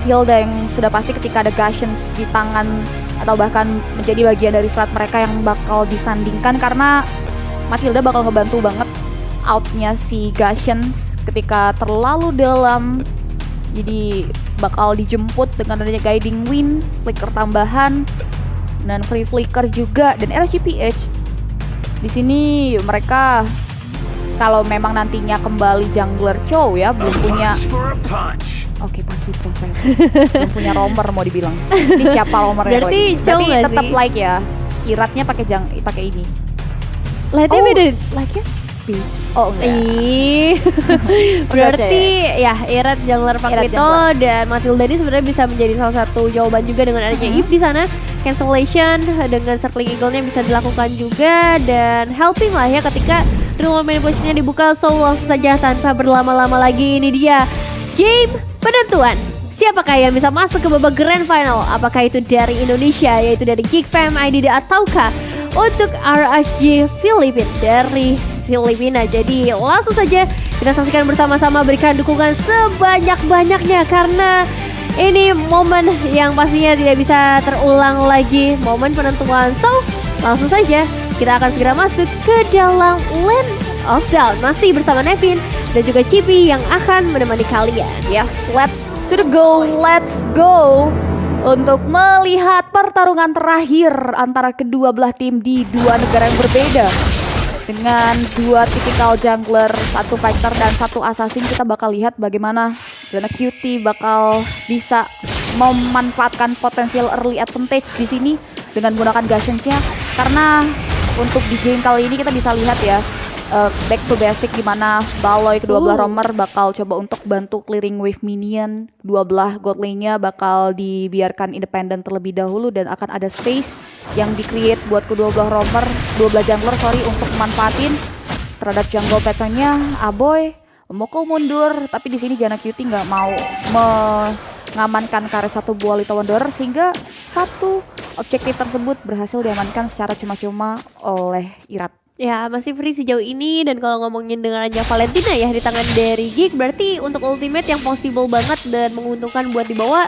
Hilda yang sudah pasti ketika ada Guardians di tangan atau bahkan menjadi bagian dari slot mereka yang bakal disandingkan, karena Matilda bakal ngebantu banget outnya si Guardians ketika terlalu dalam. Jadi bakal dijemput dengan adanya Guiding Wind, flicker tambahan, dan free flicker juga, dan RSGPH. Di sini mereka kalau memang nantinya kembali jungler Chow ya, belum punya. Oke, Paki Prophet. Belum punya roamer mau dibilang. Ini siapa roamernya? Berarti Chow nggak tetap sih? like ya. Iratnya pakai ini. Light-nya beda. Like-nya B. Oh enggak. Berarti ya Irat jungler Pakito dan Matilda ini sebenarnya bisa menjadi salah satu jawaban juga dengan adanya Eve di sana. Cancellation dengan circling eagle-nya bisa dilakukan juga, dan helping lah ya ketika real world manipulation-nya dibuka. So langsung saja tanpa berlama-lama lagi, ini dia game penentuan. Siapakah yang bisa masuk ke babak grand final? Apakah itu dari Indonesia, yaitu dari Geek Fam IDD, ataukah untuk RSG Filipina dari Filipina? Jadi langsung saja kita saksikan bersama-sama, berikan dukungan sebanyak-banyaknya karena ini momen yang pastinya tidak bisa terulang lagi, momen penentuan. So langsung saja kita akan segera masuk ke dalam Land of Dawn, masih bersama Nevin dan juga Cipi yang akan menemani kalian. Yes, let's go untuk melihat pertarungan terakhir antara kedua belah tim di dua negara yang berbeda. Dengan dua tipikal jungler, satu fighter dan satu assassin, kita bakal lihat bagaimana Zona QT bakal bisa memanfaatkan potensial early advantage di sini dengan menggunakan Guardians-nya. Karena untuk di game kali ini kita bisa lihat ya, back to basic di mana Baloy kedua belah roamer bakal coba untuk bantu clearing wave minion. Dua belah god lane-nya bakal dibiarkan independen terlebih dahulu dan akan ada space yang di-create buat kedua belah roamer, dua belah jungler untuk manfaatin terhadap jungle pattern-nya. Aboy memukul mundur, tapi di sini Jana QT nggak mau mengamankan karet satu buah Little Wanderer sehingga satu objektif tersebut berhasil diamankan secara cuma-cuma oleh Irat. Ya, masih free sejauh ini, dan kalau ngomongin dengan aja Valentina ya di tangan dari Geek, berarti untuk ultimate yang possible banget dan menguntungkan buat dibawa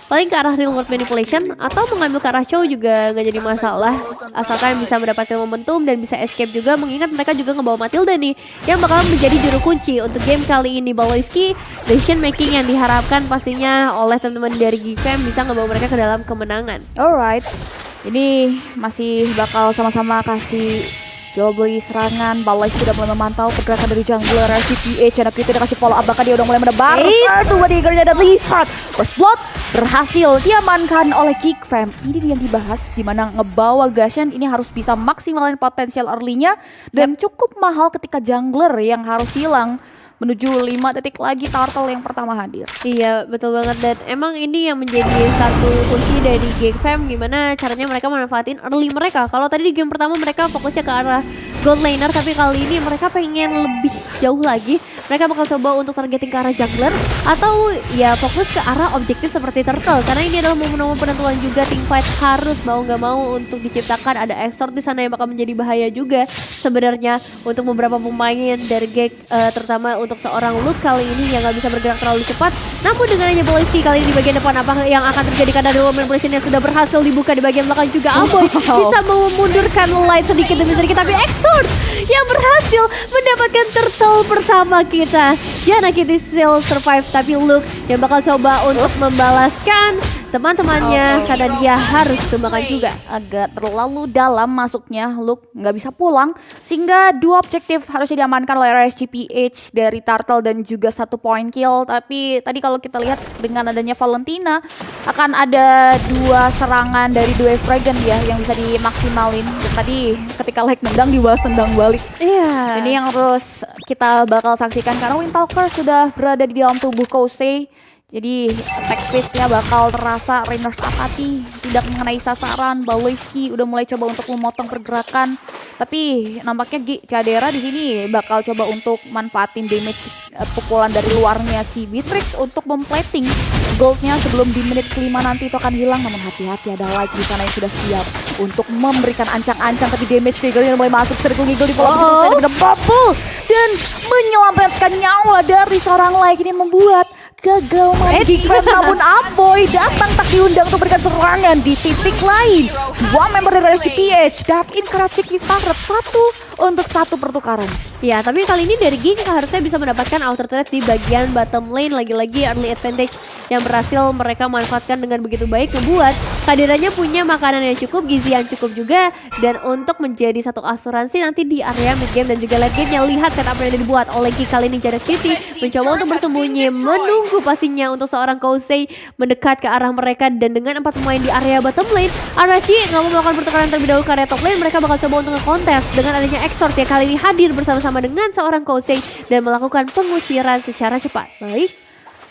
paling ke arah real world manipulation atau mengambil ke arah Chow juga nggak jadi masalah, asalkan bisa mendapatkan momentum dan bisa escape juga, mengingat mereka juga ngebawa Matilda nih yang bakal menjadi juru kunci untuk game kali ini. Baloyski, decision making yang diharapkan pastinya oleh teman-teman dari Geek Fam bisa ngebawa mereka ke dalam kemenangan. Alright, ini masih bakal sama-sama kasih jual beli serangan. Baloy sudah mulai memantau pergerakan dari jungler RCPH. Anak itu udah kasih follow up, bahkan dia udah mulai menebar. Dua Diggernya dan lihat first blood berhasil diamankan oleh Geek Fam. Ini yang dibahas, dimana ngebawa Guardian ini harus bisa maksimalin potensial early-nya dan cukup mahal ketika jungler yang harus hilang. Menuju 5 detik lagi turtle yang pertama hadir. Iya, betul banget, dan emang ini yang menjadi satu kunci dari Geek Fam, gimana caranya mereka manfaatin early mereka. Kalau tadi di game pertama mereka fokusnya ke arah gold laner, tapi kali ini mereka pengen lebih jauh lagi. Mereka bakal coba untuk targeting ke arah jungler atau ya fokus ke arah objektif seperti turtle, karena ini adalah momen-momen penentuan juga. Teamfight harus mau nggak mau untuk diciptakan, ada exort di sana yang bakal menjadi bahaya juga sebenarnya untuk beberapa pemain dari Geek, terutama untuk seorang Luke kali ini yang nggak bisa bergerak terlalu cepat. Namun dengan hanya Baloyski kali ini di bagian depan, apa yang akan terjadi karena ada manipulation yang sudah berhasil dibuka di bagian belakang juga. Aboy bisa memundurkan light sedikit demi sedikit, tapi exort yang berhasil mendapatkan turtle pertama kita. Jana Kitty still survive, tapi Luke yang bakal coba untuk membalaskan teman-temannya karena dia harus kembangkan juga. Agak terlalu dalam masuknya, Luke nggak bisa pulang sehingga dua objektif harusnya diamankan oleh RSGPH dari turtle dan juga satu point kill. Tapi tadi kalau kita lihat dengan adanya Valentina akan ada dua serangan dari dua Fragan ya yang bisa dimaksimalin. Dan tadi ketika like nendang dibalas tendang balik. Iya. Ini yang terus kita bakal saksikan karena Windtalker sudah berada di dalam tubuh Kosei. Jadi attack speed-nya bakal terasa. Rainers Apathy tidak mengenai sasaran. Baloyski udah mulai coba untuk memotong pergerakan, tapi nampaknya Cadera di sini bakal coba untuk manfaatin damage pukulan dari luarnya si Beatrix untuk memplating goldnya sebelum di menit kelima nanti itu akan hilang. Namun hati-hati, ada light di sana yang sudah siap untuk memberikan ancang-ancang, tapi damage triggernya mulai masuk. Circle Eagle di follow bubble dan menyelamatkan nyawa dari seorang like. Ini membuat gagal main Geek Fam, namun Aboy datang tak diundang untuk berikan serangan di titik lain. Dua member dari RSGPH dive in Karapcik di turret, 1-1 pertukaran. Ya, tapi kali ini dari Geek harusnya bisa mendapatkan outer turret di bagian bottom lane. Lagi-lagi early advantage yang berhasil mereka manfaatkan dengan begitu baik, ngebuat kehadirannya punya makanan yang cukup, gizi yang cukup juga, dan untuk menjadi satu asuransi nanti di area mid game dan juga late game. Yang lihat setup yang dibuat oleh Geek kali ini, Jared Cutie mencoba untuk bersembunyi, menunggu pastinya untuk seorang Kosei mendekat ke arah mereka, dan dengan 4 pemain di area bottom lane, RSG nggak mau melakukan pertukaran terlebih dahulu ke area top lane. Mereka bakal coba untuk nge-contest dengan adanya Exort yang kali ini hadir bersama-sama dengan seorang Kosei dan melakukan pengusiran secara cepat.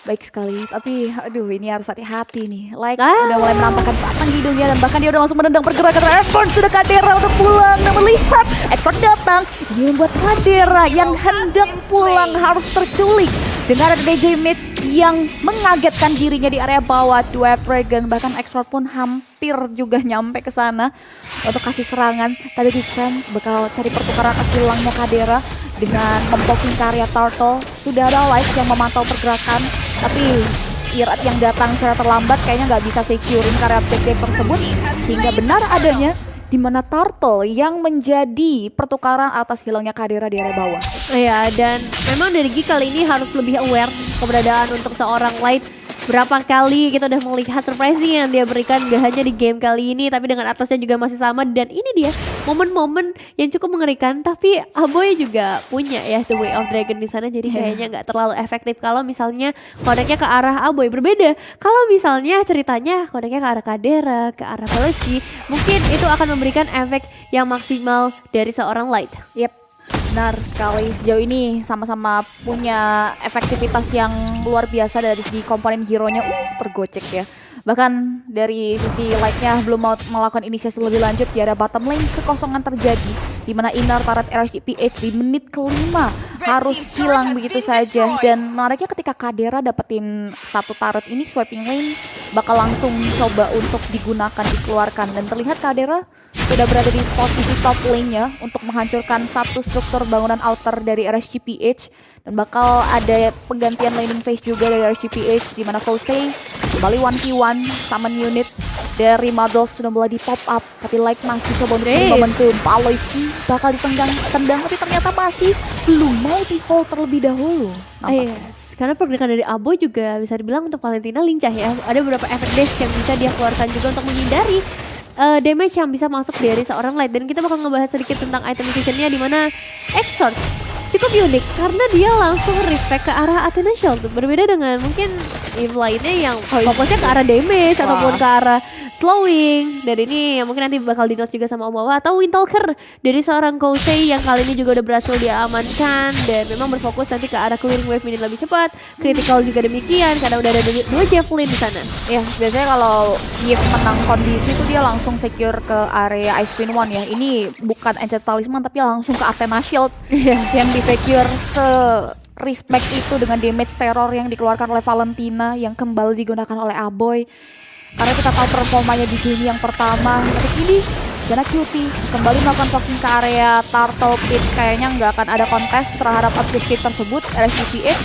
Baik sekali, tapi aduh ini harus hati-hati nih. Udah mulai menampakkan batang di hidungnya, dan bahkan dia udah langsung menendang pergerakan Exort. Sudah Kadera untuk pulang, dan melihat Exort datang, ini membuat Kadera yang hendak pulang harus terculik. Dengan ada DJ Mitch yang mengagetkan dirinya di area bawah, Dwarf Dragon, bahkan Exort pun hampir juga nyampe ke sana untuk kasih serangan. Tapi Geek Fam bakal cari pertukaran hilangnya Kadera dengan mempoking ke area Turtle. Sudah ada Light yang memantau pergerakan, tapi Irat yang datang secara terlambat kayaknya nggak bisa securein ke area objektif tersebut, sehingga benar adanya di mana Turtle yang menjadi pertukaran atas hilangnya Kadera di area bawah. Iya, dan memang dari Geek kali ini harus lebih aware keberadaan untuk seorang Light. Berapa kali kita udah melihat surprising yang dia berikan, gak hanya di game kali ini, tapi dengan atasnya juga masih sama. Dan ini dia momen-momen yang cukup mengerikan, tapi Aboy juga punya ya The Way of Dragon di sana, jadi kayaknya nggak terlalu efektif kalau misalnya koneknya ke arah Aboy. Berbeda kalau misalnya ceritanya koneknya ke arah Kadera, ke arah Veloci, mungkin itu akan memberikan efek yang maksimal dari seorang Light. Yep. Benar sekali, sejauh ini sama-sama punya efektivitas yang luar biasa dari segi komponen hero-nya tergocek ya. Bahkan dari sisi Light-nya belum mau melakukan inisiasi lebih lanjut di area bottom lane, kekosongan terjadi di mana inner turret RSGPH di menit ke-5 harus hilang begitu saja. Dan menariknya ketika Kadera dapetin satu turret ini, swiping lane bakal langsung coba untuk digunakan, dikeluarkan, dan terlihat Kadera sudah berada di posisi top lane-nya untuk menghancurkan satu struktur bangunan outer dari RSGPH, dan bakal ada penggantian laning phase juga dari RSGPH di mana Kosei kembali 1v1 summon unit dari Mados sudah mulai di pop up, tapi Light masih coba untuk momentum. Paloyski bakal tendang, tapi ternyata masih belum mau di hold terlebih dahulu. Yes, karena pergerakan dari Aboy juga bisa dibilang untuk Valentina lincah ya. Ada beberapa efek dash yang bisa dia keluarkan juga untuk menghindari damage yang bisa masuk dari seorang Light. Dan kita bakal ngebahas sedikit tentang item decision-nya, di mana Exort cukup unik karena dia langsung respect ke arah Athena Shield. Berbeda dengan mungkin Eve lainnya yang fokusnya ke arah damage ataupun ke arah slowing. Dan ini yang mungkin nanti bakal dinos juga sama Omawa atau Windtalker dari seorang Kosei yang kali ini juga udah berhasil diamankan dan memang berfokus nanti ke arah clearing wave ini lebih cepat. Critical juga demikian karena udah ada dua Javelin di sana. Ya, biasanya kalau Eve menang kondisi itu dia langsung secure ke area Ice Queen 1 ya. Ini bukan Ancient Talisman tapi langsung ke Athena Shield yang di-secure respect itu dengan damage terror yang dikeluarkan oleh Valentina yang kembali digunakan oleh Aboy. Karena kita tahu performanya di game yang pertama, tapi ini Jana Cutie kembali melakukan poking ke area Turtle Pit. Kayaknya nggak akan ada kontes terhadap objektif tersebut. RSGPH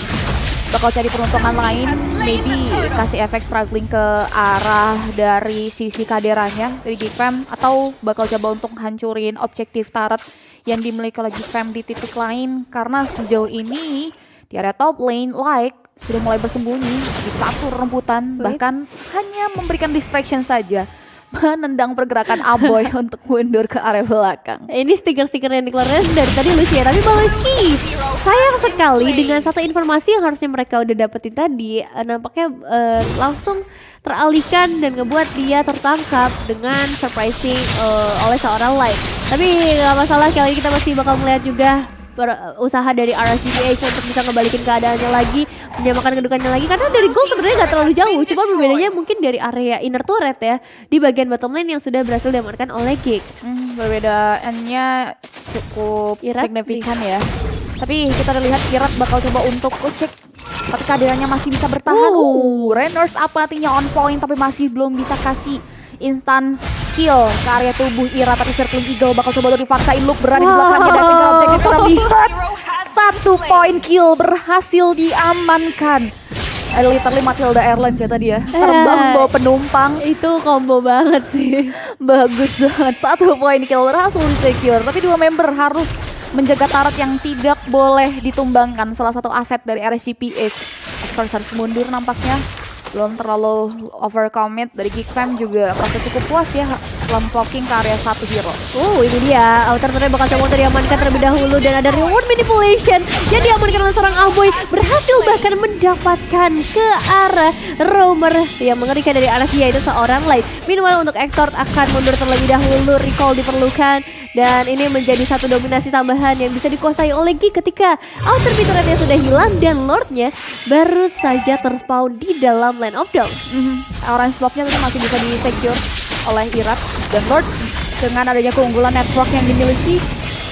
bakal cari peruntungan lain, maybe kasih efek struggling ke arah dari sisi Kaderanya dari Geek Fam, atau bakal coba untuk hancurin objektif turret yang dimiliki oleh Geek Fam di titik lain. Karena sejauh ini di area top lane, Like sudah mulai bersembunyi di satu rembutan, bahkan hanya memberikan distraction saja, menendang pergerakan Aboy untuk mundur ke area belakang. Ini stiker-stiker yang dikeluarkan dari tadi lucu ya, tapi Paloyski sayang sekali dengan satu informasi yang harusnya mereka udah dapetin tadi, nampaknya langsung teralihkan dan ngebuat dia tertangkap dengan surprising oleh seorang Light. Tapi gak masalah, kali ini kita masih bakal melihat juga usaha dari RSGPH untuk bisa ngebalikin keadaannya lagi, menyamakan kedudukannya lagi, karena dari goal sebenarnya gak terlalu jauh, cuma berbedanya mungkin dari area inner turret ya di bagian bottom lane yang sudah berhasil diamankan oleh Geek. Perbedaannya cukup signifikan ya. Tapi kita udah lihat Irat bakal coba untuk cek tapi keadaannya masih bisa bertahan. Rainers apatinya on point tapi masih belum bisa kasih instant kill ke area tubuh Ira, tapi Circling Eagle bakal coba untuk dipaksain. Look berada di belakangnya diving ke objektif. Kita lihat 1 point kill berhasil diamankan Literally Matilda Airlines ya tadi ya. Terbang bawa penumpang. Itu combo banget sih. Bagus banget. 1 poin kill berhasil di-secure. Tapi 2 member harus menjaga turret yang tidak boleh ditumbangkan. Salah satu aset dari RSGPH. Extort harus mundur nampaknya. Belum terlalu overcommit dari Geek Fam juga merasa cukup puas ya lempoking ke area 1 hero. Ini dia, outer turret bakal coba untuk diamankan terlebih dahulu dan ada reward manipulation yang diamankan oleh seorang Ahoy, berhasil bahkan mendapatkan ke arah roamer yang mengerikan dari arah dia, itu seorang Light. Meanwhile untuk Extort akan mundur terlebih dahulu, recall diperlukan dan ini menjadi satu dominasi tambahan yang bisa dikuasai oleh Geek ketika outer turretnya sudah hilang dan Lordnya baru saja terspawn di dalam Land of Dawn. Orange buff-nya tadi masih bisa di-secure oleh Irat dan Lord dengan adanya keunggulan network yang dimiliki.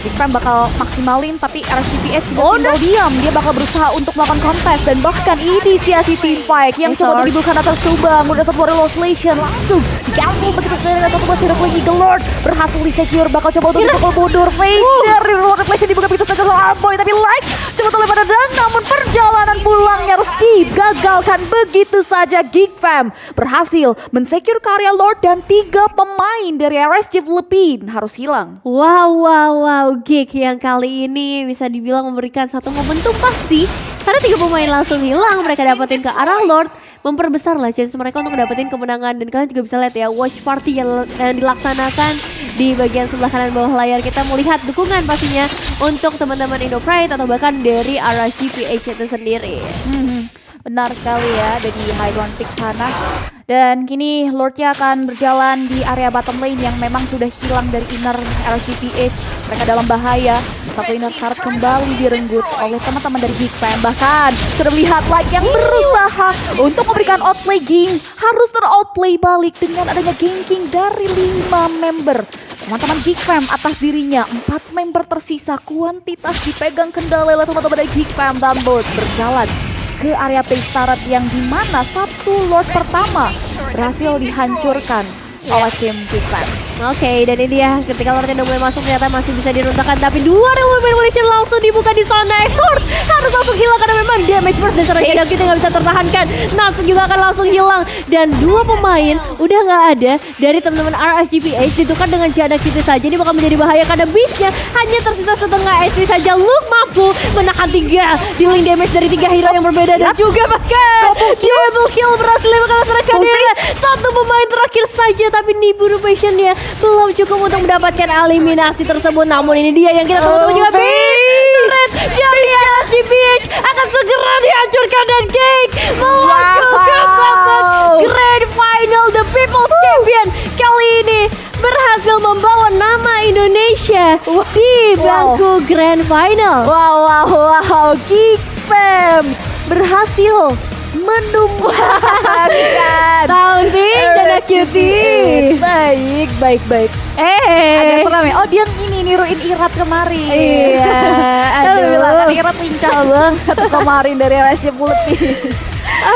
Geek Fam bakal maksimalin tapi RSGPH juga tinggal diam. Dia bakal berusaha untuk melakukan contest dan bahkan inisiasi team fight yang coba untuk dibuka atas Subang. Udah satu relocation langsung di-cancel begitu saja dengan satu masih Circle Eagle Lord berhasil di-secure, bakal coba untuk dipukul mundur. Vader relocation dibuka begitu saja sama Arboy tapi Light coba terlebih pada dan namun perjalanan pulangnya harus digagalkan begitu saja. Geek Fam berhasil men-secure karya Lord dan 3 pemain dari RSG Philippines harus hilang. Wow, Geek yang kali ini bisa dibilang memberikan satu momentum pasti karena 3 pemain langsung hilang, mereka dapetin ke arah Lord, memperbesar lah chance mereka untuk dapetin kemenangan. Dan kalian juga bisa lihat ya watch party yang dilaksanakan di bagian sebelah kanan bawah layar. Kita melihat dukungan pastinya untuk teman-teman Indo Pride atau bahkan dari RSGPH itu sendiri. Benar sekali ya, ada di high ground pick sana. Dan kini Lordnya akan berjalan di area bottom lane yang memang sudah hilang dari inner RSGPH. Mereka dalam bahaya. Satu inner turret kembali direnggut oleh teman-teman dari Geek Fam. Bahkan sudah melihat Light yang berusaha untuk memberikan outplay Ging. Harus ter-outplay balik dengan adanya ganking dari 5 member. Teman-teman Geek Fam atas dirinya, 4 member tersisa. Kuantitas dipegang kendali oleh teman-teman dari Geek Fam dan Lord berjalan ke area base turret yang dimana 1 Lord pertama berhasil dihancurkan oleh tim Geek Fam. Oke, dan ini dia ketika Lordnya udah mulai masuk ternyata masih bisa diruntakan, tapi 2 reload manipulation langsung dibuka di sana. Extort harus langsung hilang karena memang damage burst dan serangan jadang kita nggak bisa tertahankan. Nats juga akan langsung hilang dan 2 pemain udah nggak ada dari teman-teman RSGPH ditukar dengan jadang kita saja. Ini bakal menjadi bahaya karena beastnya hanya tersisa setengah HP saja. Luke mampu menahan 3 dealing damage dari 3 hero yang berbeda dan juga bahkan double kill berhasil melakukan serangan diri. 1 pemain terakhir saja tapi Nibu Rupationnya belum cukup untuk mendapatkan eliminasi tersebut. Namun ini dia yang kita tunggu-tunggu juga. Turret dari RSGPH akan segera dihancurkan dan Cake melakukan babak Grand Final. The People's Champion kali ini berhasil membawa nama Indonesia di bangku Grand Final. Wow, Geek Fam berhasil menumbangkan Taunting dan Cutie. Baik. Agak seram ya. Oh dia niruin Irat kemarin. Iya, Aduh, kan Irat pincang banget kemarin dari RSG Philippines.